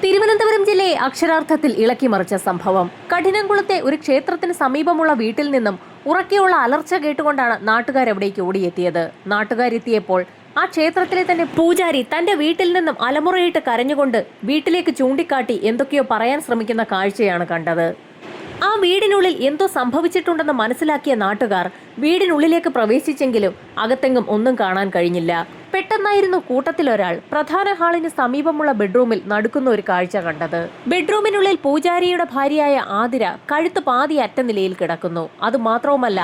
തിരുവനന്തപുരം ജില്ലയെ അക്ഷരാർത്ഥത്തിൽ ഇളക്കിമറിച്ച സംഭവം. കഠിനംകുളത്തെ ഒരു ക്ഷേത്രത്തിന് സമീപമുള്ള വീട്ടിൽ നിന്നും ഉറക്കെയുള്ള അലർച്ച കേട്ടുകൊണ്ടാണ് നാട്ടുകാരവിടേക്ക് ഓടിയെത്തിയത്. നാട്ടുകാരെത്തിയപ്പോൾ ആ ക്ഷേത്രത്തിലെ തന്നെ പൂജാരി തന്റെ വീട്ടിൽ നിന്നും അലമുറയിട്ട് കരഞ്ഞുകൊണ്ട് വീട്ടിലേക്ക് ചൂണ്ടിക്കാട്ടി എന്തൊക്കെയോ പറയാൻ ശ്രമിക്കുന്ന കാഴ്ചയാണ് കണ്ടത്. ആ വീടിനുള്ളിൽ എന്തോ സംഭവിച്ചിട്ടുണ്ടെന്ന് മനസ്സിലാക്കിയ നാട്ടുകാർ വീടിനുള്ളിലേക്ക് പ്രവേശിച്ചെങ്കിലും അകത്തെങ്ങും ഒന്നും കാണാൻ കഴിഞ്ഞില്ല. പെട്ടെന്നായിരുന്നു കൂട്ടത്തിലൊരാൾ പ്രധാന ഹാളിന് സമീപമുള്ള ബെഡ്റൂമിൽ നടക്കുന്ന ഒരു കാഴ്ച കണ്ടത്. ബെഡ്റൂമിനുള്ളിൽ പൂജാരിയുടെ ഭാര്യയായ ആതിര കഴുത്ത് പാതി അറ്റ നിലയിൽ കിടക്കുന്നു. അതുമാത്രവുമല്ല,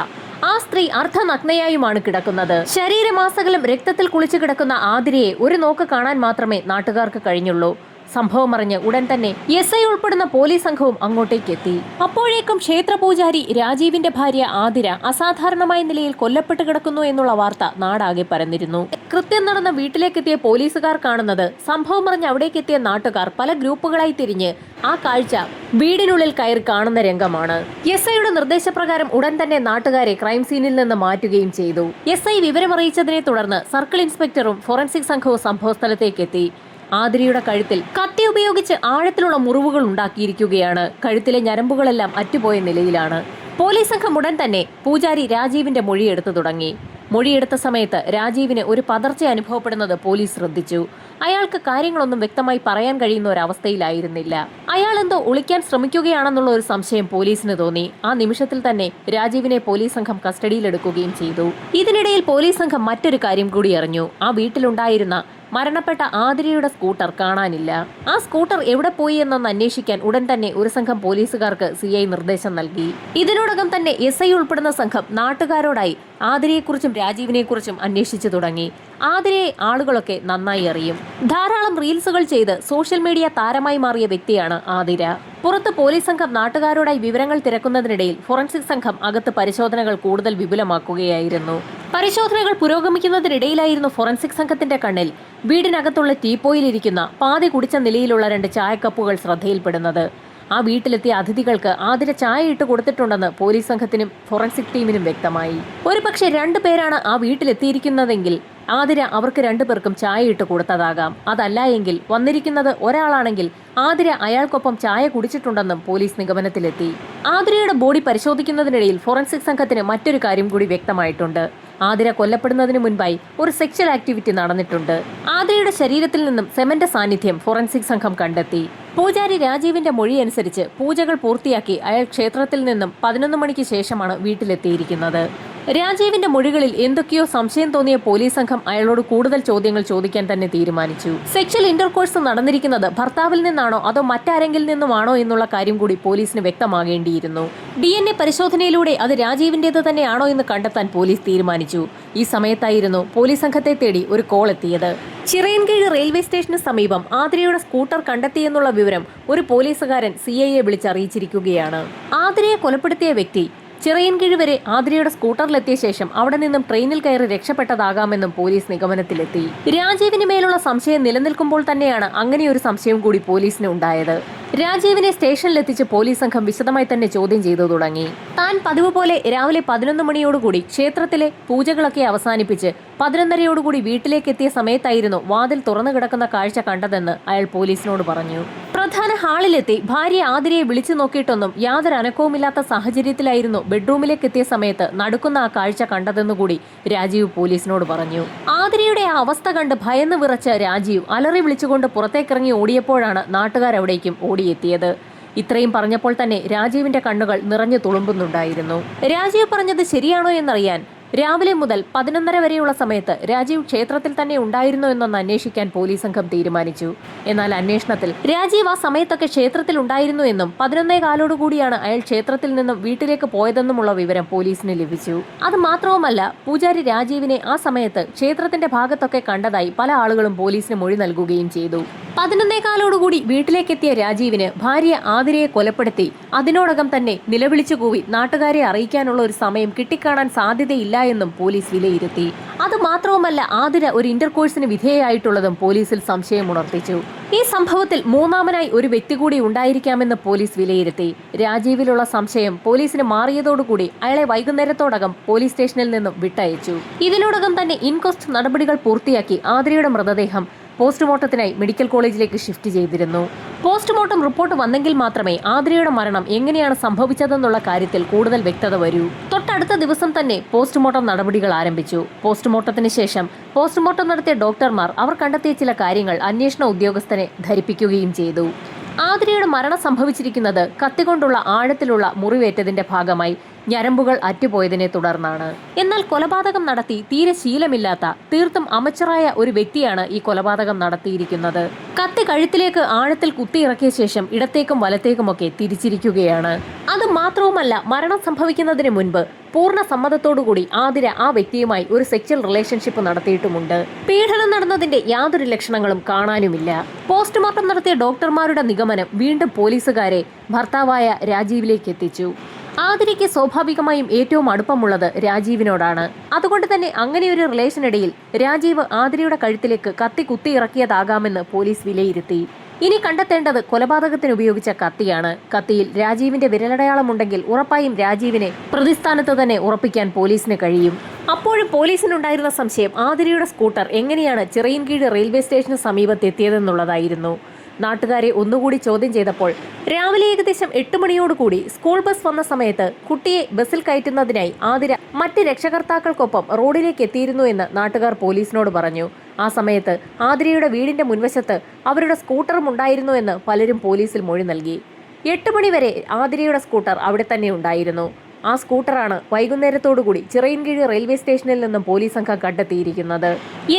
ആ സ്ത്രീ അർദ്ധനഗ്നയായുമാണ് കിടക്കുന്നത്. ശരീരമാസകലം രക്തത്തിൽ കുളിച്ചു കിടക്കുന്ന ആതിരയെ ഒരു നോക്ക് കാണാൻ മാത്രമേ നാട്ടുകാർക്ക് കഴിഞ്ഞുള്ളൂ. സംഭവം അറിഞ്ഞ് ഉടൻ തന്നെ SI ഉൾപ്പെടുന്ന പോലീസ് സംഘവും അങ്ങോട്ടേക്ക് എത്തി. അപ്പോഴേക്കും ക്ഷേത്ര പൂജാരി രാജീവിന്റെ ഭാര്യ ആതിര അസാധാരണമായ നിലയിൽ കൊല്ലപ്പെട്ട് കിടക്കുന്നു എന്നുള്ള വാർത്ത നാടാകെ പരന്നിരുന്നു. കൃത്യം നടന്ന വീട്ടിലേക്കെത്തിയ പോലീസുകാർ കാണുന്നത് സംഭവം അറിഞ്ഞ് അവിടേക്കെത്തിയ നാട്ടുകാർ പല ഗ്രൂപ്പുകളായി തിരിഞ്ഞ് ആ കാഴ്ച വീടിനുള്ളിൽ കയറി കാണുന്ന രംഗമാണ്. SIയുടെ നിർദ്ദേശപ്രകാരം ഉടൻ തന്നെ നാട്ടുകാരെ ക്രൈം സീനിൽ നിന്ന് മാറ്റുകയും ചെയ്തു. SI വിവരമറിയിച്ചതിനെ തുടർന്ന് സർക്കിൾ ഇൻസ്പെക്ടറും ഫോറൻസിക് സംഘവും സംഭവസ്ഥലത്തേക്ക് എത്തി. ആതിരയുടെ കഴുത്തിൽ കത്തി ഉപയോഗിച്ച് ആഴത്തിലുള്ള മുറിവുകൾ ഉണ്ടാക്കിയിരിക്കുകയാണ്. കഴുത്തിലെ ഞരമ്പുകളെല്ലാം അറ്റുപോയ നിലയിലാണ്. പോലീസ് സംഘം ഉടൻ തന്നെ പൂജാരി രാജീവിന്റെ മൊഴിയെടുത്തു തുടങ്ങി. മൊഴിയെടുത്ത സമയത്ത് രാജീവിന് ഒരു പതർച്ച അനുഭവപ്പെടുന്നത് പോലീസ് ശ്രദ്ധിച്ചു. അയാൾക്ക് കാര്യങ്ങളൊന്നും വ്യക്തമായി പറയാൻ കഴിയുന്ന ഒരവസ്ഥയിലായിരുന്നില്ല. അയാൾ എന്തോ ഒളിക്കാൻ ശ്രമിക്കുകയാണെന്നുള്ള ഒരു സംശയം പോലീസിന് തോന്നി. ആ നിമിഷത്തിൽ തന്നെ രാജീവിനെ പോലീസ് സംഘം കസ്റ്റഡിയിലെടുക്കുകയും ചെയ്തു. ഇതിനിടയിൽ പോലീസ് സംഘം മറ്റൊരു കാര്യം കൂടി അറിഞ്ഞു. ആ വീട്ടിലുണ്ടായിരുന്ന മരണപ്പെട്ട ആതിരയുടെ സ്കൂട്ടർ കാണാനില്ല. ആ സ്കൂട്ടർ എവിടെ പോയി എന്നൊന്ന് അന്വേഷിക്കാൻ ഉടൻ തന്നെ ഒരു സംഘം പോലീസുകാർക്ക് CI നിർദ്ദേശം നൽകി. ഇതിനോടകം തന്നെ SI ഉൾപ്പെടുന്ന സംഘം നാട്ടുകാരോടായി ആതിരയെക്കുറിച്ചും രാജീവിനെക്കുറിച്ചും അന്വേഷിച്ചു തുടങ്ങി. ആതിരയെ ആളുകളൊക്കെ നന്നായി അറിയും. ധാരാളം റീൽസുകൾ ചെയ്ത് സോഷ്യൽ മീഡിയ താരമായി മാറിയ വ്യക്തിയാണ് ആതിര. പുറത്ത് പോലീസ് സംഘം നാട്ടുകാരോടായി വിവരങ്ങൾ തിരക്കുന്നതിനിടയിൽ ഫോറൻസിക് സംഘം അകത്ത് പരിശോധനകൾ കൂടുതൽ വിപുലമാക്കുകയായിരുന്നു. പരിശോധനകൾ പുരോഗമിക്കുന്നതിനിടയിലായിരുന്നു ഫോറൻസിക് സംഘത്തിന്റെ കണ്ണിൽ വീടിനകത്തുള്ള ടീപ്പോയിലിരിക്കുന്ന പാതി കുടിച്ച നിലയിലുള്ള 2 ചായക്കപ്പുകൾ ശ്രദ്ധയിൽപ്പെടുന്നത്. ആ വീട്ടിലെത്തിയ അതിഥികൾക്ക് ആതിര ചായ ഇട്ട് കൊടുത്തിട്ടുണ്ടെന്ന് പോലീസ് സംഘത്തിനും ഫോറൻസിക് ടീമിനും വ്യക്തമായി. ഒരുപക്ഷെ 2 പേരാണ് ആ വീട്ടിലെത്തിയിരിക്കുന്നതെങ്കിൽ ആതിര അവർക്ക് 2 പേർക്കും ചായ ഇട്ട് കൊടുത്തതാകാം. അതല്ല എങ്കിൽ വന്നിരിക്കുന്നത് ഒരാളാണെങ്കിൽ ആതിര അയാൾക്കൊപ്പം ചായ കുടിച്ചിട്ടുണ്ടെന്നും പോലീസ് നിഗമനത്തിലെത്തി. ആതിരയുടെ ബോഡി പരിശോധിക്കുന്നതിനിടയിൽ ഫോറൻസിക് സംഘത്തിന് മറ്റൊരു കാര്യം കൂടി വ്യക്തമായിട്ടുണ്ട്. ആതിര കൊല്ലപ്പെടുന്നതിന് മുൻപായി ഒരു സെക്ഷൽ ആക്ടിവിറ്റി നടന്നിട്ടുണ്ട്. ആതിരയുടെ ശരീരത്തിൽ നിന്നും സെമന്റ് സാന്നിധ്യം ഫോറൻസിക് സംഘം കണ്ടെത്തി. പൂജാരി രാജീവിന്റെ മൊഴി അനുസരിച്ച് പൂജകൾ പൂർത്തിയാക്കി അയാൾ ക്ഷേത്രത്തിൽ നിന്നും 11 മണിക്ക് ശേഷമാണ് വീട്ടിലെത്തിയിരിക്കുന്നത്. രാജീവിന്റെ മൊഴികളിൽ എന്തൊക്കെയോ സംശയം തോന്നിയ പോലീസ് സംഘം അയാളോട് കൂടുതൽ ചോദ്യങ്ങൾ ചോദിക്കാൻ തന്നെ തീരുമാനിച്ചു. സെക്ഷൽ ഇന്റർകോഴ്സ് നടന്നിരിക്കുന്നത് ഭർത്താവിൽ നിന്നാണോ അതോ മറ്റാരെങ്കിലും നിന്നുമാണോ എന്നുള്ള കാര്യം കൂടി പോലീസിന് വ്യക്തമാകേണ്ടിയിരുന്നു. DNA പരിശോധനയിലൂടെ അത് രാജീവിന്റേത് തന്നെയാണോ എന്ന് കണ്ടെത്താൻ പോലീസ് തീരുമാനിച്ചു. ഈ സമയത്തായിരുന്നു പോലീസ് സംഘത്തെ തേടി ഒരു കോൾ എത്തിയത്. ചിറയൻകീഴ് റെയിൽവേ സ്റ്റേഷന് സമീപം ആതിരയുടെ സ്കൂട്ടർ കണ്ടെത്തിയെന്നുള്ള വിവരം ഒരു പോലീസുകാരൻ CIയെ വിളിച്ചറിയിച്ചിരിക്കുകയാണ്. ആതിരയെ കൊലപ്പെടുത്തിയ വ്യക്തി ചിറയൻകീഴ് വരെ ആതിരയുടെ സ്കൂട്ടറിലെത്തിയ ശേഷം അവിടെ നിന്നും ട്രെയിനിൽ കയറി രക്ഷപ്പെട്ടതാകാമെന്നും പോലീസ് നിഗമനത്തിലെത്തി. രാജീവിന് മേലുള്ള സംശയം നിലനിൽക്കുമ്പോൾ തന്നെയാണ് അങ്ങനെയൊരു സംശയം കൂടി പോലീസിന് ഉണ്ടായത്. രാജീവിനെ സ്റ്റേഷനിലെത്തിച്ച് പോലീസ് സംഘം വിശദമായി തന്നെ ചോദ്യം ചെയ്തു തുടങ്ങി. താൻ പതിവ് പോലെ രാവിലെ 11 മണിയോടുകൂടി ക്ഷേത്രത്തിലെ പൂജകളൊക്കെ അവസാനിപ്പിച്ച് 11:30 വീട്ടിലേക്ക് എത്തിയ സമയത്തായിരുന്നു വാതിൽ തുറന്നു കിടക്കുന്ന കാഴ്ച കണ്ടതെന്ന് അയാൾ പോലീസിനോട് പറഞ്ഞു. പ്രധാന ഹാളിലെത്തി ഭാര്യ ആതിരയെ വിളിച്ചു നോക്കിയിട്ടൊന്നും യാതൊരു അനക്കവുമില്ലാത്ത സാഹചര്യത്തിലായിരുന്നു ബെഡ്റൂമിലേക്ക് എത്തിയ സമയത്ത് നടക്കുന്ന ആ കാഴ്ച കണ്ടതെന്നുകൂടി രാജീവ് പോലീസിനോട് പറഞ്ഞു. ആതിരയുടെ ആ അവസ്ഥ കണ്ട് ഭയന്ന് വിറച്ച രാജീവ് അലറി വിളിച്ചുകൊണ്ട് പുറത്തേക്കിറങ്ങി ഓടിയപ്പോഴാണ് നാട്ടുകാരവിടേക്കും ഓടിയെത്തിയത്. ഇത്രയും പറഞ്ഞപ്പോൾ തന്നെ രാജീവിന്റെ കണ്ണുകൾ നിറഞ്ഞു തുളുമ്പുന്നുണ്ടായിരുന്നു. രാജീവ് പറഞ്ഞത് ശരിയാണോ എന്നറിയാൻ രാവിലെ മുതൽ 11:30 വരെയുള്ള സമയത്ത് രാജീവ് ക്ഷേത്രത്തിൽ തന്നെ ഉണ്ടായിരുന്നു എന്നൊന്ന് അന്വേഷിക്കാൻ പോലീസ് സംഘം തീരുമാനിച്ചു. എന്നാൽ അന്വേഷണത്തിൽ രാജീവ് ആ സമയത്തൊക്കെ ക്ഷേത്രത്തിൽ ഉണ്ടായിരുന്നു എന്നും 11:15 അയാൾ ക്ഷേത്രത്തിൽ നിന്നും വീട്ടിലേക്ക് പോയതെന്നുമുള്ള വിവരം പോലീസിന് ലഭിച്ചു. അത് മാത്രവുമല്ല, പൂജാരി രാജീവിനെ ആ സമയത്ത് ക്ഷേത്രത്തിന്റെ ഭാഗത്തൊക്കെ കണ്ടതായി പല ആളുകളും പോലീസിന് മൊഴി നൽകുകയും ചെയ്തു. 11:15 വീട്ടിലേക്കെത്തിയ രാജീവിന് ഭാര്യ ആതിരയെ കൊലപ്പെടുത്തി അതിനോടകം തന്നെ നിലവിളിച്ചു കൂവി നാട്ടുകാരെ അറിയിക്കാനുള്ള ഒരു സമയം കിട്ടിക്കാണാൻ സാധ്യതയില്ല എന്നും പോലീസ് വിലയിരുത്തി. അതുമാത്രവുമല്ല, ആതിര ഒരു ഇന്റർകോഴ്സിന് വിധേയയായിട്ടുള്ളതും പോലീസിൽ സംശയമുണർത്തിച്ചു. ഈ സംഭവത്തിൽ മൂന്നാമനായി ഒരു വ്യക്തി കൂടി ഉണ്ടായിരിക്കാമെന്ന് പോലീസ് വിലയിരുത്തി. രാജീവിലുള്ള സംശയം പോലീസിന് മാറിയതോടുകൂടി അയാളെ വൈകുന്നേരത്തോടകം പോലീസ് സ്റ്റേഷനിൽ നിന്നും വിട്ടയച്ചു. ഇതിനോടകം തന്നെ ഇൻക്വസ്റ്റ് നടപടികൾ പൂർത്തിയാക്കി ആതിരയുടെ മൃതദേഹം പോസ്റ്റ്മോർട്ടത്തിനായി മെഡിക്കൽ കോളേജിലേക്ക് ഷിഫ്റ്റ് ചെയ്തിരുന്നു. പോസ്റ്റ്മോർട്ടം റിപ്പോർട്ട് വന്നെങ്കിൽ മാത്രമേ ആതിരയുടെ മരണം എങ്ങനെയാണ് സംഭവിച്ചതെന്നുള്ള കാര്യത്തിൽ കൂടുതൽ വ്യക്തത വരൂ. തൊട്ടടുത്ത ദിവസം തന്നെ പോസ്റ്റ്മോർട്ടം നടപടികൾ ആരംഭിച്ചു. പോസ്റ്റ്മോർട്ടത്തിന് ശേഷം പോസ്റ്റ്മോർട്ടം നടത്തിയ ഡോക്ടർമാർ അവർ കണ്ടെത്തിയ ചില കാര്യങ്ങൾ അന്വേഷണ ഉദ്യോഗസ്ഥനെ ധരിപ്പിക്കുകയും ചെയ്തു. ആതിരയുടെ മരണം സംഭവിച്ചിരിക്കുന്നത് കത്തികൊണ്ടുള്ള ആഴത്തിലുള്ള മുറിവേറ്റതിന്റെ ഭാഗമായി ഞരമ്പുകൾ അറ്റുപോയതിനെ തുടർന്നാണ്. എന്നാൽ കൊലപാതകം നടത്തി തീരെ ശീലമില്ലാത്ത തീർത്തും അമച്ചറായ ഒരു വ്യക്തിയാണ് ഈ കൊലപാതകം നടത്തിയിരിക്കുന്നത്. കത്തി കഴുത്തിലേക്ക് ആഴത്തിൽ കുത്തിയിറക്കിയ ശേഷം ഇടത്തേക്കും വലത്തേക്കുമൊക്കെ തിരിച്ചിരിക്കുകയാണ്. അത് മാത്രവുമല്ല, മരണം സംഭവിക്കുന്നതിന് മുൻപ് പൂർണ്ണ സമ്മതത്തോടുകൂടി ആതിര ആ വ്യക്തിയുമായി ഒരു സെക്ച്വൽ റിലേഷൻഷിപ്പ് നടത്തിയിട്ടുമുണ്ട്. പീഡനം നടന്നതിന്റെ യാതൊരു ലക്ഷണങ്ങളും കാണാനുമില്ല. പോസ്റ്റ്മോർട്ടം നടത്തിയ ഡോക്ടർമാരുടെ നിഗമനം വീണ്ടും പോലീസുകാരെ ഭർത്താവായ രാജീവിലേക്ക് എത്തിച്ചു. ആതിരയ്ക്ക് സ്വാഭാവികമായും ഏറ്റവും അടുപ്പമുള്ളത് രാജീവിനോടാണ്. അതുകൊണ്ട് തന്നെ അങ്ങനെയൊരു റിലേഷനിടയിൽ രാജീവ് ആതിരയുടെ കഴുത്തിലേക്ക് കത്തി കുത്തിയിറക്കിയതാകാമെന്ന് പോലീസ് വിലയിരുത്തി. ഇനി കണ്ടെത്തേണ്ടത് കൊലപാതകത്തിന് ഉപയോഗിച്ച കത്തിയാണ്. കത്തിയിൽ രാജീവിന്റെ വിരലടയാളമുണ്ടെങ്കിൽ ഉറപ്പായും രാജീവിനെ പ്രതിസ്ഥാനത്ത് തന്നെ ഉറപ്പിക്കാൻ പോലീസിന് കഴിയും. അപ്പോഴും പോലീസിനുണ്ടായിരുന്ന സംശയം ആതിരയുടെ സ്കൂട്ടർ എങ്ങനെയാണ് ചിറയിൻകീഴ് റെയിൽവേ സ്റ്റേഷന് സമീപത്തെത്തിയതെന്നുള്ളതായിരുന്നു. നാട്ടുകാരെ ഒന്നുകൂടി ചോദ്യം ചെയ്തപ്പോൾ രാവിലെ ഏകദേശം 8 മണിയോടുകൂടി സ്കൂൾ ബസ് വന്ന സമയത്ത് കുട്ടിയെ ബസ്സിൽ കയറ്റുന്നതിനായി ആതിര മറ്റ് രക്ഷകർത്താക്കൾക്കൊപ്പം റോഡിലേക്ക് എത്തിയിരുന്നു എന്ന് നാട്ടുകാർ പോലീസിനോട് പറഞ്ഞു. ആ സമയത്ത് ആതിരയുടെ വീടിന്റെ മുൻവശത്ത് അവരുടെ സ്കൂട്ടറും ഉണ്ടായിരുന്നു എന്ന് പലരും പോലീസിൽ മൊഴി നൽകി. 8 മണി വരെ ആതിരയുടെ സ്കൂട്ടർ അവിടെ തന്നെ ഉണ്ടായിരുന്നു. ആ സ്കൂട്ടറാണ് വൈകുന്നേരത്തോടുകൂടി ചിറയിൻകീഴ് റെയിൽവേ സ്റ്റേഷനിൽ നിന്നും പോലീസ് സംഘം കണ്ടെത്തിയിരിക്കുന്നത്.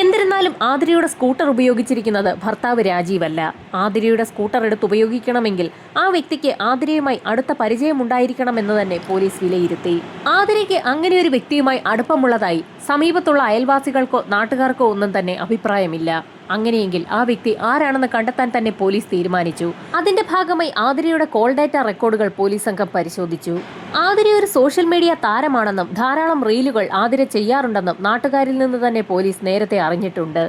എന്നിരുന്നാലും ആതിരയുടെ സ്കൂട്ടർ ഉപയോഗിച്ചിരിക്കുന്നത് ഭർത്താവ് രാജീവല്ല. ആതിരയുടെ സ്കൂട്ടർ എടുത്ത് ഉപയോഗിക്കണമെങ്കിൽ ആ വ്യക്തിക്ക് ആതിരയുമായി അടുത്ത പരിചയമുണ്ടായിരിക്കണമെന്ന് തന്നെ പോലീസ് വിലയിരുത്തി. ആതിരയ്ക്ക് അങ്ങനെ ഒരു വ്യക്തിയുമായി അടുപ്പമുള്ളതായി സമീപത്തുള്ള അയൽവാസികൾക്കോ നാട്ടുകാർക്കോ ഒന്നും തന്നെ അഭിപ്രായമില്ല. അങ്ങനെയെങ്കിൽ ആ വ്യക്തി ആരാണെന്ന് കണ്ടെത്താൻ തന്നെ പോലീസ് തീരുമാനിച്ചു. അതിന്റെ ഭാഗമായി ആതിരയുടെ കോൾ ഡാറ്റ റെക്കോർഡുകൾ പോലീസ് സംഘം പരിശോധിച്ചു. ആതിര ഒരു സോഷ്യൽ മീഡിയ താരമാണെന്നും ധാരാളം റീലുകൾ ആതിര ചെയ്യാറുണ്ടെന്നും നാട്ടുകാരിൽ നിന്ന് തന്നെ പോലീസ് നേരത്തെ അറിഞ്ഞിട്ടുണ്ട്.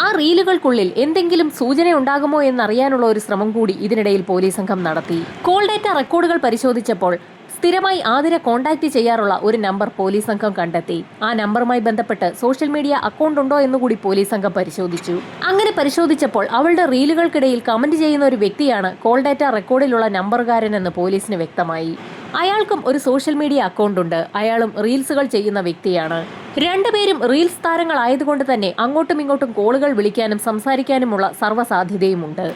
ആ റീലുകൾക്കുള്ളിൽ എന്തെങ്കിലും സൂചന ഉണ്ടാകുമോ എന്നറിയാനുള്ള ഒരു ശ്രമം കൂടി ഇതിനിടയിൽ പോലീസ് സംഘം നടത്തി. കോൾ ഡാറ്റ റെക്കോർഡുകൾ പരിശോധിച്ചപ്പോൾ സ്ഥിരമായി ആതിര കോൺടാക്ട് ചെയ്യാറുള്ള ഒരു നമ്പർ പോലീസ് സംഘം കണ്ടെത്തി. ആ നമ്പറുമായി ബന്ധപ്പെട്ട് സോഷ്യൽ മീഡിയ അക്കൗണ്ട് ഉണ്ടോ എന്നുകൂടി പോലീസ് സംഘം പരിശോധിച്ചു. അങ്ങനെ പരിശോധിച്ചപ്പോൾ അവളുടെ റീലുകൾക്കിടയിൽ കമന്റ് ചെയ്യുന്ന ഒരു വ്യക്തിയാണ് കോൾ ഡാറ്റ റെക്കോർഡിലുള്ള നമ്പറുകാരനെന്ന് പോലീസിന് വ്യക്തമായി. അയാൾക്കും ഒരു സോഷ്യൽ മീഡിയ അക്കൗണ്ട് ഉണ്ട്. അയാളും റീൽസുകൾ ചെയ്യുന്ന വ്യക്തിയാണ്. രണ്ടുപേരും റീൽസ് താരങ്ങളായതുകൊണ്ട് തന്നെ അങ്ങോട്ടും ഇങ്ങോട്ടും കോളുകൾ വിളിക്കാനും സംസാരിക്കാനുമുള്ള സർവ്വസാധ്യതയുമുണ്ട്.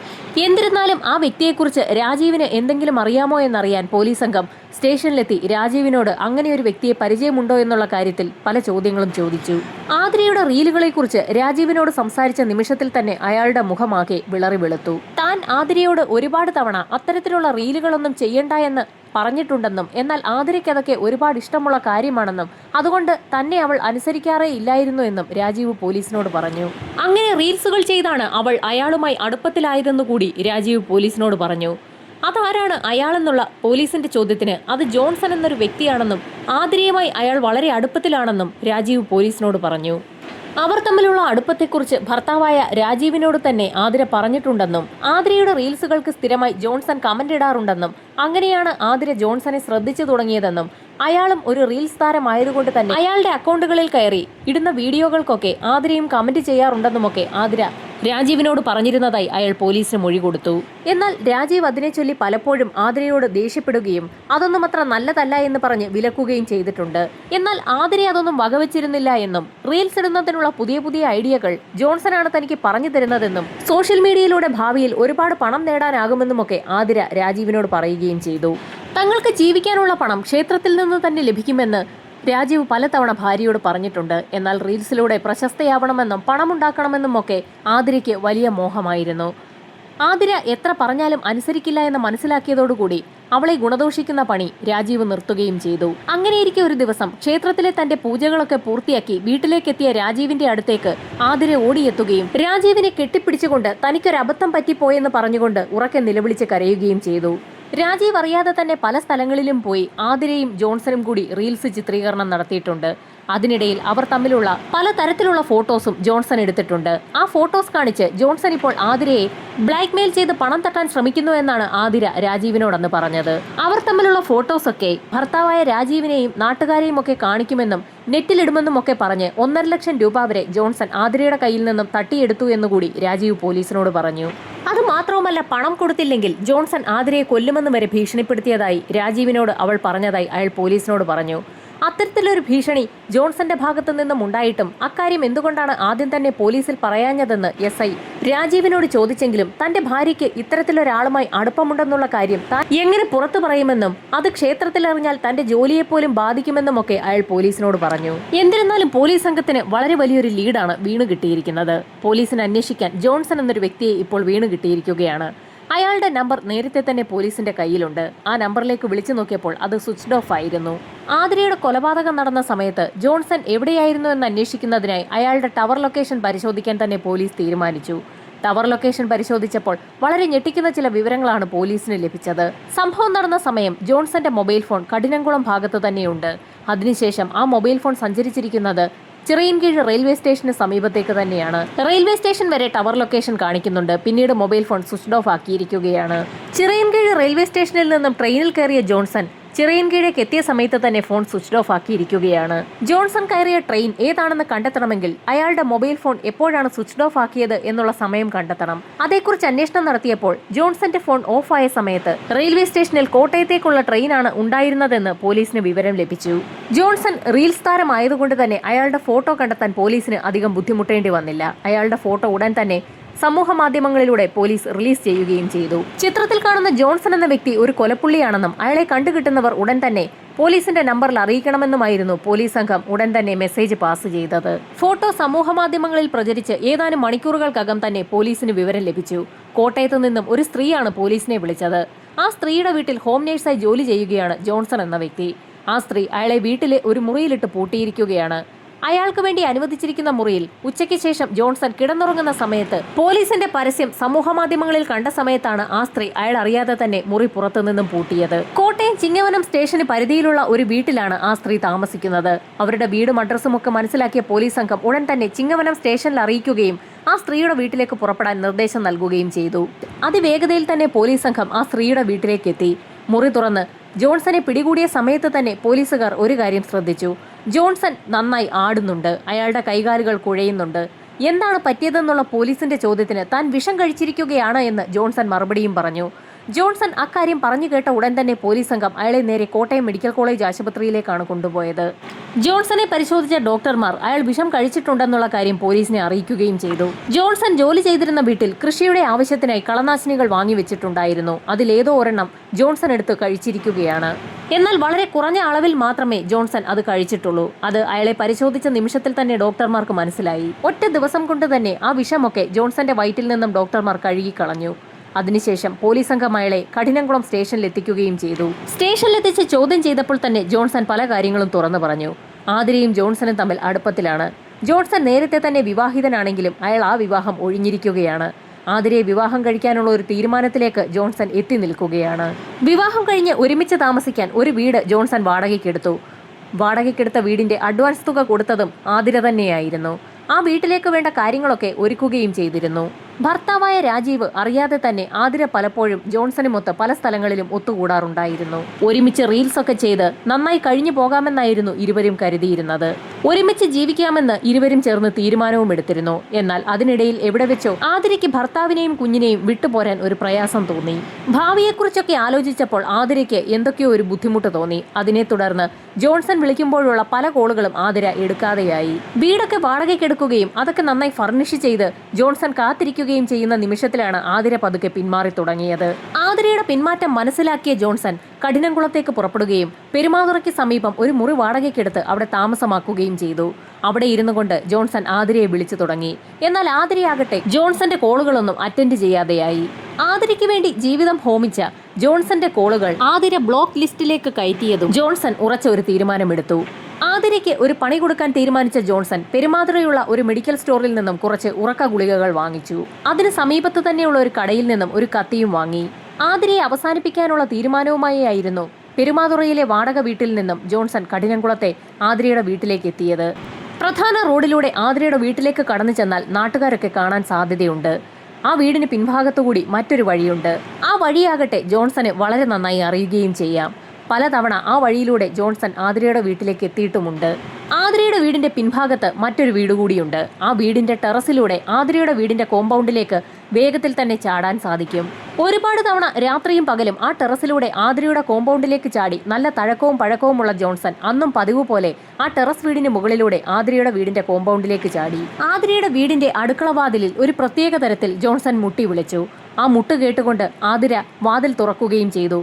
എന്നിരുന്നാലും ആ വ്യക്തിയെക്കുറിച്ച് രാജീവിന് എന്തെങ്കിലും അറിയാമോ എന്നറിയാൻ പോലീസ് സംഘം സ്റ്റേഷനിലെത്തി രാജീവിനോട് അങ്ങനെ ഒരു വ്യക്തിയെ പരിചയമുണ്ടോ എന്നുള്ള കാര്യത്തിൽ പല ചോദ്യങ്ങളും ചോദിച്ചു. ആതിരയുടെ റീലുകളെക്കുറിച്ച് രാജീവിനോട് സംസാരിച്ച നിമിഷത്തിൽ തന്നെ അയാളുടെ മുഖമാകെ വിളറി വെളുത്തു. താൻ ആതിരയോട് ഒരുപാട് തവണ അത്തരത്തിലുള്ള റീലുകളൊന്നും ചെയ്യണ്ട എന്ന് പറഞ്ഞിട്ടുണ്ടെന്നും എന്നാൽ ആതിരയ്ക്ക് അതൊക്കെ ഒരുപാട് ഇഷ്ടമുള്ള കാര്യമാണെന്നും അതുകൊണ്ട് തന്നെ അവൾ അനുസരിക്കാറേ ഇല്ലായിരുന്നു എന്നും രാജീവ് പോലീസിനോട് പറഞ്ഞു. അങ്ങനെ റീൽസുകൾ ചെയ്താണ് അവൾ അയാളുമായി അടുപ്പത്തിലായതെന്നുകൂടി രാജീവ് പോലീസിനോട് പറഞ്ഞു. അതാരാണ് അയാളെന്നുള്ള പോലീസിന്റെ ചോദ്യത്തിന് അത് ജോൺസൺ എന്നൊരു വ്യക്തിയാണെന്നും ആതിരയുമായി അയാൾ വളരെ അടുപ്പത്തിലാണെന്നും രാജീവ് പോലീസിനോട് പറഞ്ഞു. അവർ തമ്മിലുള്ള അടുപ്പത്തെക്കുറിച്ച് ഭർത്താവായ രാജീവിനോട് തന്നെ ആതിര പറഞ്ഞിട്ടുണ്ടെന്നും ആതിരയുടെ റീൽസുകൾക്ക് സ്ഥിരമായി ജോൺസൺ കമന്റ് ഇടാറുണ്ടെന്നും അങ്ങനെയാണ് ആതിര ജോൺസനെ ശ്രദ്ധിച്ചു തുടങ്ങിയതെന്നും അയാളും ഒരു റീൽസ് താരമായതുകൊണ്ട് തന്നെ അയാളുടെ അക്കൗണ്ടുകളിൽ കയറി ഇടുന്ന വീഡിയോകൾക്കൊക്കെ ആതിരയും കമന്റ് ചെയ്യാറുണ്ടെന്നുമൊക്കെ ആതിര രാജീവിനോട് പറഞ്ഞിരുന്നതായി അയാൾ പോലീസിന് മൊഴി കൊടുത്തു. എന്നാൽ രാജീവ് അതിനെ ചൊല്ലി പലപ്പോഴും ആതിരയോട് ദേഷ്യപ്പെടുകയും അതൊന്നും അത്ര നല്ലതല്ല എന്ന് പറഞ്ഞ് വിലക്കുകയും ചെയ്തിട്ടുണ്ട്. എന്നാൽ ആതിര അതൊന്നും വകവെച്ചിരുന്നില്ല എന്നും റീൽസ് ഇടുന്നതിനുള്ള പുതിയ പുതിയ ഐഡിയകൾ ജോൺസനാണ് തനിക്ക് പറഞ്ഞു തരുന്നതെന്നും സോഷ്യൽ മീഡിയയിലൂടെ ഭാവിയിൽ ഒരുപാട് പണം നേടാനാകുമെന്നുമൊക്കെ ആതിര രാജീവിനോട് പറയുകയും ചെയ്തു. തങ്ങൾക്ക് ജീവിക്കാനുള്ള പണം ക്ഷേത്രത്തിൽ നിന്ന് തന്നെ ലഭിക്കുമെന്ന് രാജീവ് പലതവണ ഭാര്യയോട് പറഞ്ഞിട്ടുണ്ട്. എന്നാൽ റീൽസിലൂടെ പ്രശസ്തയാവണമെന്നും പണമുണ്ടാക്കണമെന്നും ഒക്കെ ആതിരയ്ക്ക് വലിയ മോഹമായിരുന്നു. ആതിര എത്ര പറഞ്ഞാലും അനുസരിക്കില്ല എന്ന് മനസ്സിലാക്കിയതോടുകൂടി അവളെ ഗുണദോഷിക്കുന്ന പണി രാജീവ് നിർത്തുകയും ചെയ്തു. അങ്ങനെയിരിക്കെ ഒരു ദിവസം ക്ഷേത്രത്തിലെ തന്റെ പൂജകളൊക്കെ പൂർത്തിയാക്കി വീട്ടിലേക്കെത്തിയ രാജീവിന്റെ അടുത്തേക്ക് ആതിര ഓടിയെത്തുകയും രാജീവിനെ കെട്ടിപ്പിടിച്ചുകൊണ്ട് തനിക്കൊരു അബദ്ധം പറ്റിപ്പോയെന്ന് പറഞ്ഞുകൊണ്ട് ഉറക്കെ നിലവിളിച്ച് കരയുകയും ചെയ്തു. രാജീവ് അറിയാതെ തന്നെ പല സ്ഥലങ്ങളിലും പോയി ആതിരയും ജോൺസണും കൂടി റീൽസ് ചിത്രീകരണം നടത്തിയിട്ടുണ്ട്. അതിനിടയിൽ അവർ തമ്മിലുള്ള പലതരത്തിലുള്ള ഫോട്ടോസും ജോൺസൺ എടുത്തിട്ടുണ്ട്. ആ ഫോട്ടോസ് കാണിച്ച് ജോൺസൺ ഇപ്പോൾ ആതിരയെ ബ്ലാക്ക്മെയിൽ ചെയ്ത് പണം തട്ടാൻ ശ്രമിക്കുന്നു എന്നാണ് ആതിര രാജീവിനോടന്ന് പറഞ്ഞത്. അവർ തമ്മിലുള്ള ഫോട്ടോസൊക്കെ ഭർത്താവായ രാജീവിനെയും നാട്ടുകാരെയും ഒക്കെ കാണിക്കുമെന്നും നെറ്റിലിടുമെന്നും ഒക്കെ പറഞ്ഞ് 1.5 ലക്ഷം രൂപ വരെ ജോൺസൺ ആതിരയുടെ കയ്യിൽ നിന്നും തട്ടിയെടുത്തു എന്നുകൂടി രാജീവ് പോലീസിനോട് പറഞ്ഞു. അതുമാത്രവുമല്ല, പണം കൊടുത്തില്ലെങ്കിൽ ജോൺസൺ ആതിരയെ കൊല്ലുമെന്ന് വരെ ഭീഷണിപ്പെടുത്തിയതായി രാജീവിനോട് അവൾ പറഞ്ഞതായി അയാൾ പോലീസിനോട് പറഞ്ഞു. അത്തരത്തിലൊരു ഭീഷണി ജോൺസന്റെ ഭാഗത്തു നിന്നും ഉണ്ടായിട്ടും അക്കാര്യം എന്തുകൊണ്ടാണ് ആദ്യം തന്നെ പോലീസിൽ പറയാഞ്ഞതെന്ന് SI രാജീവിനോട് ചോദിച്ചെങ്കിലും തന്റെ ഭാര്യയ്ക്ക് ഇത്തരത്തിലൊരാളുമായി അടുപ്പമുണ്ടെന്നുള്ള കാര്യം താൻ എങ്ങനെ പുറത്തു പറയുമെന്നും അത് ക്ഷേത്രത്തിലറിഞ്ഞാൽ തന്റെ ജോലിയെപ്പോലും ബാധിക്കുമെന്നുമൊക്കെ അയാൾ പോലീസിനോട് പറഞ്ഞു. എന്നിരുന്നാലും പോലീസ് സംഘത്തിന് വളരെ വലിയൊരു ലീഡാണ് വീണു കിട്ടിയിരിക്കുന്നത്. പോലീസിന് അന്വേഷിക്കാൻ ജോൺസൺ എന്നൊരു വ്യക്തിയെ ഇപ്പോൾ വീണു കിട്ടിയിരിക്കുകയാണ്. അയാളുടെ നമ്പർ നേരത്തെ തന്നെ പോലീസിന്റെ കയ്യിലുണ്ട്. ആ നമ്പറിലേക്ക് വിളിച്ചു നോക്കിയപ്പോൾ അത് സ്വിച്ച്ഡ് ഓഫ് ആയിരുന്നു. ആതിരയുടെ കൊലപാതകം നടന്ന സമയത്ത് ജോൺസൺ എവിടെയായിരുന്നു എന്ന് അന്വേഷിക്കുന്നതിനായി അയാളുടെ ടവർ ലൊക്കേഷൻ പരിശോധിക്കാൻ തന്നെ പോലീസ് തീരുമാനിച്ചു. ടവർ ലൊക്കേഷൻ പരിശോധിച്ചപ്പോൾ വളരെ ഞെട്ടിക്കുന്ന ചില വിവരങ്ങളാണ് പോലീസിന് ലഭിച്ചത്. സംഭവം നടന്ന സമയം ജോൺസന്റെ മൊബൈൽ ഫോൺ കഠിനംകുളം ഭാഗത്ത് തന്നെയുണ്ട്. അതിനുശേഷം ആ മൊബൈൽ ഫോൺ സഞ്ചരിച്ചിരിക്കുന്നത് ചിറയൻകീഴ് റെയിൽവേ സ്റ്റേഷന് സമീപത്തേക്ക് തന്നെയാണ്. റെയിൽവേ സ്റ്റേഷൻ വരെ ടവർ ലൊക്കേഷൻ കാണിക്കുന്നുണ്ട്. പിന്നീട് മൊബൈൽ ഫോൺ സ്വിച്ച്ഡ് ഓഫ് ആക്കിയിരിക്കുകയാണ്. ചിറയൻകീഴ് റെയിൽവേ സ്റ്റേഷനിൽ നിന്നും ട്രെയിനിൽ കയറിയ ജോൺസൺ ചിറയൻകീഴേക്ക് എത്തിയ സമയത്ത് തന്നെ ഫോൺ സ്വിച്ച്ഡ് ഓഫ് ആക്കിയിരിക്കുകയാണ്. ജോൺസൺ കയറിയ ട്രെയിൻ ഏതാണെന്ന് കണ്ടെത്തണമെങ്കിൽ അയാളുടെ മൊബൈൽ ഫോൺ എപ്പോഴാണ് സ്വിച്ച്ഡ് ഓഫ് ആക്കിയത് എന്നുള്ള സമയം കണ്ടെത്തണം. അതേക്കുറിച്ച് അന്വേഷണം നടത്തിയപ്പോൾ ജോൺസന്റെ ഫോൺ ഓഫായ സമയത്ത് റെയിൽവേ സ്റ്റേഷനിൽ കോട്ടയത്തേക്കുള്ള ട്രെയിനാണ് ഉണ്ടായിരുന്നതെന്ന് പോലീസിന് വിവരം ലഭിച്ചു. ജോൺസൺ റീൽസ് താരമായതുകൊണ്ട് തന്നെ അയാളുടെ ഫോട്ടോ കണ്ടെത്താൻ പോലീസിന് അധികം ബുദ്ധിമുട്ടേണ്ടി വന്നില്ല. അയാളുടെ ഫോട്ടോ ഉടൻ തന്നെ സമൂഹ മാധ്യമങ്ങളിലൂടെ പോലീസ് റിലീസ് ചെയ്യുകയും ചെയ്തു. ചിത്രത്തിൽ കാണുന്ന ജോൺസൺ എന്ന വ്യക്തി ഒരു കൊലപ്പുള്ളിയാണെന്നും അയാളെ കണ്ടുകിട്ടുന്നവർ ഉടൻ തന്നെ പോലീസിന്റെ നമ്പറിൽ അറിയിക്കണമെന്നുമായിരുന്നു പോലീസ് സംഘം ഉടൻ തന്നെ മെസ്സേജ് പാസ് ചെയ്തത്. ഫോട്ടോ സമൂഹ മാധ്യമങ്ങളിൽ പ്രചരിച്ച് ഏതാനും മണിക്കൂറുകൾക്കകം തന്നെ പോലീസിന് വിവരം ലഭിച്ചു. കോട്ടയത്തു നിന്നും ഒരു സ്ത്രീയാണ് പോലീസിനെ വിളിച്ചത്. ആ സ്ത്രീയുടെ വീട്ടിൽ ഹോം നേഴ്സായി ജോലി ചെയ്യുകയാണ് ജോൺസൺ എന്ന വ്യക്തി. ആ സ്ത്രീ അയാളെ വീട്ടിലെ ഒരു മുറിയിലിട്ട് പൂട്ടിയിരിക്കുകയാണ്. അയാൾക്ക് വേണ്ടി അനുവദിച്ചിരിക്കുന്ന മുറിയിൽ ഉച്ചയ്ക്ക് ശേഷം ജോൺസൺ കിടന്നുറങ്ങുന്ന സമയത്ത് പോലീസിന്റെ പരസ്യം സമൂഹ മാധ്യമങ്ങളിൽ കണ്ട സമയത്താണ് ആ സ്ത്രീ അയാൾ അറിയാതെ തന്നെ മുറി പുറത്തുനിന്നും പൂട്ടിയത്. കോട്ടയം ചിങ്ങവനം സ്റ്റേഷന് പരിധിയിലുള്ള ഒരു വീട്ടിലാണ് ആ സ്ത്രീ താമസിക്കുന്നത്. അവരുടെ വീടും അഡ്രസ്സും ഒക്കെ മനസ്സിലാക്കിയ പോലീസ് സംഘം ഉടൻ തന്നെ ചിങ്ങവനം സ്റ്റേഷനിൽ അറിയിക്കുകയും ആ സ്ത്രീയുടെ വീട്ടിലേക്ക് പുറപ്പെടാൻ നിർദ്ദേശം നൽകുകയും ചെയ്തു. അതിവേഗതയിൽ തന്നെ പോലീസ് സംഘം ആ സ്ത്രീയുടെ വീട്ടിലേക്ക് എത്തി. മുറി തുറന്ന് ജോൺസനെ പിടികൂടിയ സമയത്ത് തന്നെ പോലീസുകാർ ഒരു കാര്യം ശ്രദ്ധിച്ചു. ജോൺസൺ നന്നായി ആടുന്നുണ്ട്. അയാളുടെ കൈകാലുകൾ കുഴയുന്നുണ്ട്. എന്താണ് പറ്റിയതെന്നുള്ള പോലീസിന്റെ ചോദ്യത്തിന് താൻ വിഷം കഴിച്ചിരിക്കുകയാണ് എന്ന് ജോൺസൺ മറുപടിയും പറഞ്ഞു. ജോൺസൺ അക്കാര്യം പറഞ്ഞു കേട്ട ഉടൻ തന്നെ പോലീസ് സംഘം അയാളെ നേരെ കോട്ടയം മെഡിക്കൽ കോളേജ് ആശുപത്രിയിലേക്കാണ് കൊണ്ടുപോയത്. ജോൺസനെ പരിശോധിച്ച ഡോക്ടർമാർ അയാൾ വിഷം കഴിച്ചിട്ടുണ്ടെന്നുള്ള കാര്യം പോലീസിനെ അറിയിക്കുകയും ചെയ്തു. ജോൺസൺ ജോലി ചെയ്തിരുന്ന വീട്ടിൽ കൃഷിയുടെ ആവശ്യത്തിനായി കളനാശിനികൾ വാങ്ങിവെച്ചിട്ടുണ്ടായിരുന്നു. അതിലേതോ ഒരെണ്ണം ജോൺസൺ എടുത്ത് കഴിച്ചിരിക്കുകയാണ്. എന്നാൽ വളരെ കുറഞ്ഞ അളവിൽ മാത്രമേ ജോൺസൺ അത് കഴിച്ചിട്ടുള്ളൂ. അത് അയാളെ പരിശോധിച്ച നിമിഷത്തിൽ തന്നെ ഡോക്ടർമാർക്ക് മനസ്സിലായി. ഒറ്റ ദിവസം കൊണ്ട് തന്നെ ആ വിഷമൊക്കെ ജോൺസന്റെ വയറ്റിൽ നിന്നും ഡോക്ടർമാർ കഴുകിക്കളഞ്ഞു. അതിനുശേഷം പോലീസ് സംഘം അയാളെ കഠിനംകുളം സ്റ്റേഷനിൽ എത്തിക്കുകയും ചെയ്തു. സ്റ്റേഷനിലെത്തിച്ച് ചോദ്യം ചെയ്തപ്പോൾ തന്നെ ജോൺസൺ പല കാര്യങ്ങളും തുറന്നു പറഞ്ഞു. ആതിരയും ജോൺസണും തമ്മിൽ അടുപ്പത്തിലാണ്. ജോൺസൺ നേരത്തെ തന്നെ വിവാഹിതനാണെങ്കിലും അയാൾ ആ വിവാഹം ഒഴിഞ്ഞിരിക്കുകയാണ്. ആതിരയെ വിവാഹം കഴിക്കാനുള്ള ഒരു തീരുമാനത്തിലേക്ക് ജോൺസൺ എത്തി നിൽക്കുകയാണ്. വിവാഹം കഴിഞ്ഞ് ഒരുമിച്ച് താമസിക്കാൻ ഒരു വീട് ജോൺസൺ വാടകയ്ക്കെടുത്തു. വാടകയ്ക്കെടുത്ത വീടിന്റെ അഡ്വാൻസ് തുക കൊടുത്തതും ആതിര തന്നെയായിരുന്നു. ആ വീട്ടിലേക്ക് വേണ്ട കാര്യങ്ങളൊക്കെ ഒരുക്കുകയും ചെയ്തിരുന്നു. ഭർത്താവായ രാജീവ് അറിയാതെ തന്നെ ആതിര പലപ്പോഴും ജോൺസനുമൊത്ത് പല സ്ഥലങ്ങളിലും ഒത്തുകൂടാറുണ്ടായിരുന്നു. ഒരുമിച്ച് റീൽസ് ഒക്കെ ചെയ്ത് നന്നായി കഴിഞ്ഞു പോകാമെന്നായിരുന്നു ഇരുവരും കരുതിയിരുന്നത്. ഒരുമിച്ച് ജീവിക്കാമെന്ന് ഇരുവരും ചേർന്ന് തീരുമാനവും എടുത്തിരുന്നു. എന്നാൽ അതിനിടയിൽ എവിടെ വെച്ചോ ആതിരയ്ക്ക് ഭർത്താവിനെയും കുഞ്ഞിനെയും വിട്ടുപോരാൻ ഒരു പ്രയാസം തോന്നി. ഭാവിയെക്കുറിച്ചൊക്കെ ആലോചിച്ചപ്പോൾ ആതിരയ്ക്ക് എന്തൊക്കെയോ ഒരു ബുദ്ധിമുട്ട് തോന്നി. അതിനെ തുടർന്ന് ജോൺസൺ വിളിക്കുമ്പോഴുള്ള പല കോളുകളും ആതിര എടുക്കാതെയായി. വീടൊക്കെ വാടകയ്ക്കെടുക്കുകയും അതൊക്കെ നന്നായി ഫർണിഷ് ചെയ്ത് ജോൺസൺ കാത്തിരിക്കുകയും ചെയ്യുന്ന നിമിഷത്തിലാണ് ആതിര പതുക്കെ പിന്മാറി തുടങ്ങിയത്. ആതിരയുടെ പിന്മാറ്റം മനസ്സിലാക്കിയ ജോൺസൺ കഠിനംകുളത്തേക്ക് പുറപ്പെടുകയും പെരുമാതുറയ്ക്ക് സമീപം ഒരു മുറി വാടകയ്ക്കെടുത്ത് അവിടെ താമസമാക്കുകയും ചെയ്തു. അവിടെ ഇരുന്നു കൊണ്ട് ജോൺസൺ ആതിരയെ വിളിച്ചു തുടങ്ങി. എന്നാൽ ആതിരയാകട്ടെ ജോൺസന്റെ കോളുകളൊന്നും അറ്റൻഡ് ചെയ്യാതെയായി. ആതിരയ്ക്ക് വേണ്ടി ജീവിതം ഹോമിച്ച ജോൺസന്റെ കോളുകൾ ആതിര ബ്ലോക്ക് ലിസ്റ്റിലേക്ക് കയറ്റിയതും ജോൺസൺ ഉറച്ച ഒരു തീരുമാനമെടുത്തു. ആതിരയ്ക്ക് ഒരു പണി കൊടുക്കാൻ തീരുമാനിച്ച ജോൺസൺ പെരുമാതുറയുള്ള ഒരു മെഡിക്കൽ സ്റ്റോറിൽ നിന്നും കുറച്ച് ഉറക്ക ഗുളികകൾ വാങ്ങിച്ചു. അതിന് സമീപത്ത് തന്നെയുള്ള ഒരു കടയിൽ നിന്നും ഒരു കത്തിയും വാങ്ങി. ആതിരയെ അവസാനിപ്പിക്കാനുള്ള തീരുമാനവുമായി ആയിരുന്നു പെരുമാതുറയിലെ വാടക വീട്ടിൽ നിന്നും ജോൺസൺ കഠിനംകുളത്തെ ആതിരയുടെ വീട്ടിലേക്ക് എത്തിയത്. പ്രധാന റോഡിലൂടെ ആതിരയുടെ വീട്ടിലേക്ക് കടന്നു ചെന്നാൽ നാട്ടുകാരൊക്കെ കാണാൻ സാധ്യതയുണ്ട്. ആ വീടിന് പിൻഭാഗത്തുകൂടി മറ്റൊരു വഴിയുണ്ട്. ആ വഴിയാകട്ടെ ജോൺസന് വളരെ നന്നായി അറിയുകയും ചെയ്യാം. പലതവണ ആ വഴിയിലൂടെ ജോൺസൺ ആതിരയുടെ വീട്ടിലേക്ക് എത്തിയിട്ടുമുണ്ട്. ആതിരയുടെ വീടിന്റെ പിൻഭാഗത്ത് മറ്റൊരു വീട് കൂടിയുണ്ട്. ആ വീടിന്റെ ടെറസിലൂടെ ആതിരയുടെ വീടിന്റെ കോമ്പൗണ്ടിലേക്ക് വേഗത്തിൽ തന്നെ ചാടാൻ സാധിക്കും. ഒരുപാട് തവണ രാത്രിയും പകലും ആ ടെറസിലൂടെ ആതിരയുടെ കോമ്പൗണ്ടിലേക്ക് ചാടി നല്ല തഴക്കവും പഴക്കവുമുള്ള ജോൺസൺ അന്നും പതിവ് പോലെ ആ ടെറസ് വീടിന് മുകളിലൂടെ ആതിരയുടെ വീടിന്റെ കോമ്പൗണ്ടിലേക്ക് ചാടി. ആതിരയുടെ വീടിന്റെ അടുക്കളവാതിലിൽ ഒരു പ്രത്യേക തരത്തിൽ ജോൺസൺ മുട്ടി വിളിച്ചു. ആ മുട്ട് കേട്ടുകൊണ്ട് ആതിര വാതിൽ തുറക്കുകയും ചെയ്തു.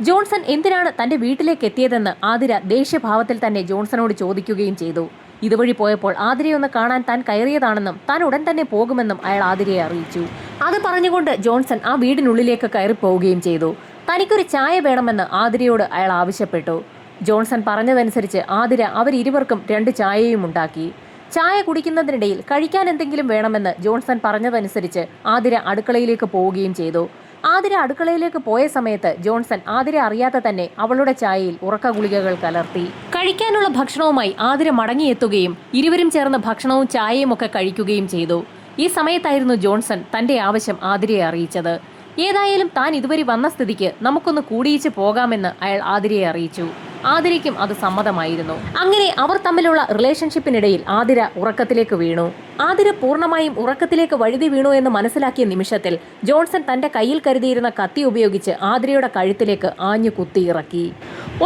ജോൺസൺ എന്തിനാണ് തന്റെ വീട്ടിലേക്ക് എത്തിയതെന്ന് ആതിര ദേഷ്യഭാവത്തിൽ തന്നെ ജോൺസണോട് ചോദിക്കുകയും ചെയ്തു. ഇതുവഴി പോയപ്പോൾ ആതിരയൊന്ന് കാണാൻ താൻ കയറിയതാണെന്നും താൻ ഉടൻ തന്നെ പോകുമെന്നും അയാൾ ആതിരയെ അറിയിച്ചു. അത് പറഞ്ഞുകൊണ്ട് ജോൺസൺ ആ വീടിനുള്ളിലേക്ക് കയറിപ്പോവുകയും ചെയ്തു. തനിക്കൊരു ചായ വേണമെന്ന് ആതിരയോട് അയാൾ ആവശ്യപ്പെട്ടു. ജോൺസൺ പറഞ്ഞതനുസരിച്ച് ആതിര അവരിരുവർക്കും 2 ചായയും ഉണ്ടാക്കി. ചായ കുടിക്കുന്നതിനിടയിൽ കഴിക്കാൻ എന്തെങ്കിലും വേണമെന്ന് ജോൺസൺ പറഞ്ഞതനുസരിച്ച് ആതിര അടുക്കളയിലേക്ക് പോവുകയും ചെയ്തു. ആതിര അടുക്കളയിലേക്ക് പോയ സമയത്ത് ജോൺസൺ ആതിര അറിയാതെ തന്നെ അവളുടെ ചായയിൽ ഉറക്ക ഗുളികകൾ കലർത്തി. കഴിക്കാനുള്ള ഭക്ഷണവുമായി ആതിര മടങ്ങിയെത്തുകയും ഇരുവരും ചേർന്ന് ഭക്ഷണവും ചായയും ഒക്കെ കഴിക്കുകയും ചെയ്തു. ഈ സമയത്തായിരുന്നു ജോൺസൺ തന്റെ ആവശ്യം ആതിരയെ അറിയിച്ചത്. ഏതായാലും താൻ ഇതുവരെ വന്ന സ്ഥിതിക്ക് നമുക്കൊന്ന് കൂടിയിച്ച് പോകാമെന്ന് അയാൾ ആതിരയെ അറിയിച്ചു. ആതിരയ്ക്കും അത് സമ്മതമായിരുന്നു. അങ്ങനെ അവർ തമ്മിലുള്ള റിലേഷൻഷിപ്പിനിടയിൽ ആതിര ഉറക്കത്തിലേക്ക് വീണു. ആതിര പൂർണ്ണമായും ഉറക്കത്തിലേക്ക് വഴുതി വീണു എന്ന് മനസ്സിലാക്കിയ നിമിഷത്തിൽ ജോൺസൺ തന്റെ കയ്യിൽ കരുതിയിരുന്ന കത്തി ഉപയോഗിച്ച് ആതിരയുടെ കഴുത്തിലേക്ക് ആഞ്ഞു കുത്തിയിറക്കി.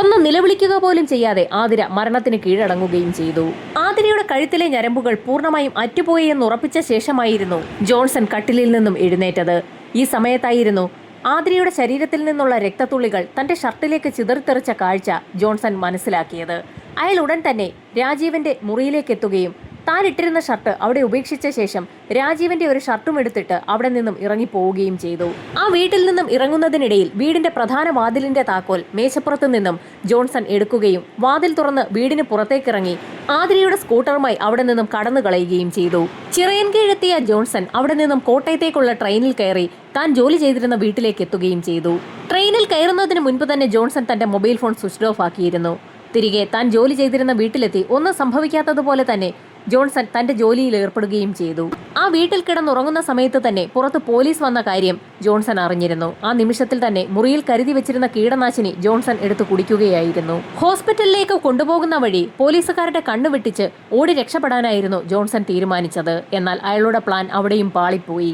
ഒന്ന് നിലവിളിക്കുക പോലും ചെയ്യാതെ ആതിര മരണത്തിന് കീഴടങ്ങുകയും ചെയ്തു. ആതിരയുടെ കഴുത്തിലെ ഞരമ്പുകൾ പൂർണ്ണമായും അറ്റുപോയി എന്ന് ഉറപ്പിച്ച ശേഷമായിരുന്നു ജോൺസൺ കട്ടിലിൽ നിന്നും എഴുന്നേറ്റത്. ഈ സമയത്തായിരുന്നു ആതിരയുടെ ശരീരത്തിൽ നിന്നുള്ള രക്തത്തുള്ളികൾ തന്റെ ഷർട്ടിലേക്ക് ചിതറിത്തെറിച്ച കാഴ്ച ജോൺസൺ മനസ്സിലാക്കിയത്. അയാൾ ഉടൻ തന്നെ രാജീവന്റെ മുറിയിലേക്ക് എത്തുകയും താൻ ഇട്ടിരുന്ന ഷർട്ട് അവിടെ ഉപേക്ഷിച്ച ശേഷം രാജീവന്റെ ഒരു ഷർട്ടും എടുത്തിട്ട് അവിടെ നിന്നും ഇറങ്ങിപ്പോവുകയും ചെയ്തു. ആ വീട്ടിൽ നിന്നും ഇറങ്ങുന്നതിനിടയിൽ വീടിന്റെ പ്രധാന വാതിലിന്റെ താക്കോൽ മേശപ്പുറത്തു നിന്നും ജോൺസൺ എടുക്കുകയും വാതിൽ തുറന്ന് വീടിന് പുറത്തേക്കിറങ്ങി ആതിരയുടെ സ്കൂട്ടറുമായി അവിടെ നിന്നും കടന്നു കളയുകയും ചെയ്തു. ചിറയൻകീഴെത്തിയ ജോൺസൺ അവിടെ നിന്നും കോട്ടയത്തേക്കുള്ള ട്രെയിനിൽ കയറി താൻ ജോലി ചെയ്തിരുന്ന വീട്ടിലേക്ക് എത്തുകയും ചെയ്തു. ട്രെയിനിൽ കയറുന്നതിന് മുൻപ് തന്നെ ജോൺസൺ തന്റെ മൊബൈൽ ഫോൺ സ്വിച്ച് ഓഫ് ആക്കിയിരുന്നു. തിരികെ താൻ ജോലി ചെയ്തിരുന്ന വീട്ടിലെത്തി ഒന്നും സംഭവിക്കാത്തതുപോലെ തന്നെ ജോൺസൺ തന്റെ ജോലിയിൽ ഏർപ്പെടുകയും ചെയ്തു. ആ വീട്ടിൽ കിടന്നുറങ്ങുന്ന സമയത്ത് തന്നെ പുറത്ത് പോലീസ് വന്ന കാര്യം ജോൺസൺ അറിഞ്ഞിരുന്നു. ആ നിമിഷത്തിൽ തന്നെ മുറിയിൽ കരുതി വെച്ചിരുന്ന കീടനാശിനി ജോൺസൺ എടുത്തു കുടിക്കുകയായിരുന്നു. ഹോസ്പിറ്റലിലേക്ക് കൊണ്ടുപോകുന്ന വഴി പോലീസുകാരുടെ കണ്ണുവെട്ടിച്ച് ഓടി രക്ഷപ്പെടാനായിരുന്നു ജോൺസൺ തീരുമാനിച്ചത്. എന്നാൽ അയാളുടെ പ്ലാൻ അവിടെയും പാളിപ്പോയി.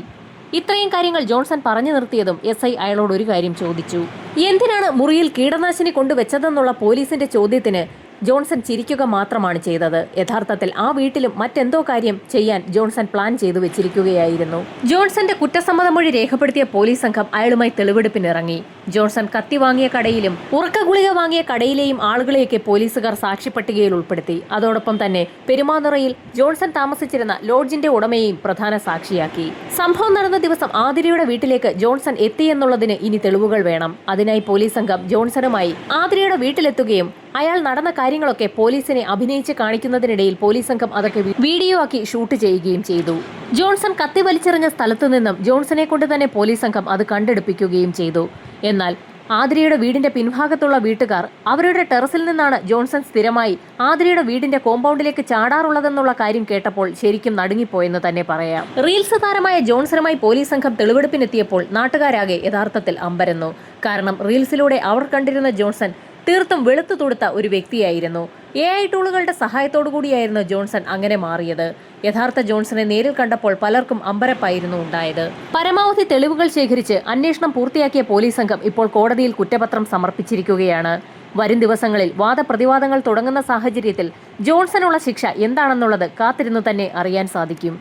ഇത്രയും കാര്യങ്ങൾ ജോൺസൺ പറഞ്ഞു നിർത്തിയതും SI അയാളോട് ഒരു കാര്യം ചോദിച്ചു. എന്തിനാണ് മുറിയിൽ കീടനാശിനി കൊണ്ടുവച്ചതെന്നുള്ള പോലീസിന്റെ ചോദ്യത്തിന് ജോൺസൺ ചിരിക്കുക മാത്രമാണ് ചെയ്തത്. യഥാർത്ഥത്തിൽ ആ വീട്ടിലും മറ്റെന്തോ കാര്യം ചെയ്യാൻ ജോൺസൺ പ്ലാൻ ചെയ്തു വെച്ചിരിക്കുകയായിരുന്നു. ജോൺസന്റെ കുറ്റസമ്മതമൊഴി രേഖപ്പെടുത്തിയ പോലീസ് സംഘം അയാളുമായി തെളിവെടുപ്പിനിറങ്ങി. ജോൺസൺ കത്തി വാങ്ങിയ കടയിലും ഉറക്ക ഗുളിക വാങ്ങിയ കടയിലെയും ആളുകളെയൊക്കെ പോലീസുകാർ സാക്ഷിപ്പട്ടികയിൽ ഉൾപ്പെടുത്തി. അതോടൊപ്പം തന്നെ പെരുമാതുറയിൽ ജോൺസൺ താമസിച്ചിരുന്ന ലോഡ്ജിന്റെ ഉടമയെയും പ്രധാന സാക്ഷിയാക്കി. സംഭവം നടന്ന ദിവസം ആതിരയുടെ വീട്ടിലേക്ക് ജോൺസൺ എത്തിയെന്നുള്ളതിന് ഇനി തെളിവുകൾ വേണം. അതിനായി പോലീസ് സംഘം ജോൺസണുമായി ആതിരയുടെ വീട്ടിലെത്തുകയും അയാൾ നടന്ന കാര്യങ്ങളൊക്കെ പോലീസിനെ അഭിനയിച്ച് കാണിക്കുന്നതിനിടയിൽ പോലീസ് സംഘം അതൊക്കെ വീഡിയോ ആക്കി ഷൂട്ട് ചെയ്യുകയും ചെയ്തു. ജോൺസൺ കത്തി വലിച്ചെറിഞ്ഞ സ്ഥലത്തു നിന്നും ജോൺസനെ കൊണ്ട് തന്നെ പോലീസ് സംഘം അത് കണ്ടെടുപ്പിക്കുകയും ചെയ്തു. എന്നാൽ ആതിരയുടെ വീടിന്റെ പിൻഭാഗത്തുള്ള വീട്ടുകാർ അവരുടെ ടെറസിൽ നിന്നാണ് ജോൺസൺ സ്ഥിരമായി ആതിരയുടെ വീടിന്റെ കോമ്പൗണ്ടിലേക്ക് ചാടാറുള്ളതെന്നുള്ള കാര്യം കേട്ടപ്പോൾ ശരിക്കും നടുങ്ങിപ്പോയെന്ന് തന്നെ പറയാം. റീൽസ് താരമായ ജോൺസണുമായി പോലീസ് സംഘം തെളിവെടുപ്പിനെത്തിയപ്പോൾ നാട്ടുകാരാകെ യഥാർത്ഥത്തിൽ അമ്പരന്നു. കാരണം റീൽസിലൂടെ അവർ കണ്ടിരുന്ന ജോൺസൺ തീർത്തും വെളുത്തു തൊടുത്ത ഒരു വ്യക്തിയായിരുന്നു. AI ടൂളുകളുടെ സഹായത്തോടു കൂടിയായിരുന്നു ജോൺസൺ അങ്ങനെ മാറിയത്. യഥാർത്ഥ ജോൺസനെ നേരിൽ കണ്ടപ്പോൾ പലർക്കും അമ്പരപ്പായിരുന്നു ഉണ്ടായത്. പരമാവധി തെളിവുകൾ ശേഖരിച്ച് അന്വേഷണം പൂർത്തിയാക്കിയ പോലീസ് സംഘം ഇപ്പോൾ കോടതിയിൽ കുറ്റപത്രം സമർപ്പിച്ചിരിക്കുകയാണ്. വരും ദിവസങ്ങളിൽ വാദപ്രതിവാദങ്ങൾ തുടങ്ങുന്ന സാഹചര്യത്തിൽ ജോൺസനുള്ള ശിക്ഷ എന്താണെന്നുള്ളത് കാത്തിരുന്നു തന്നെ അറിയാൻ സാധിക്കും.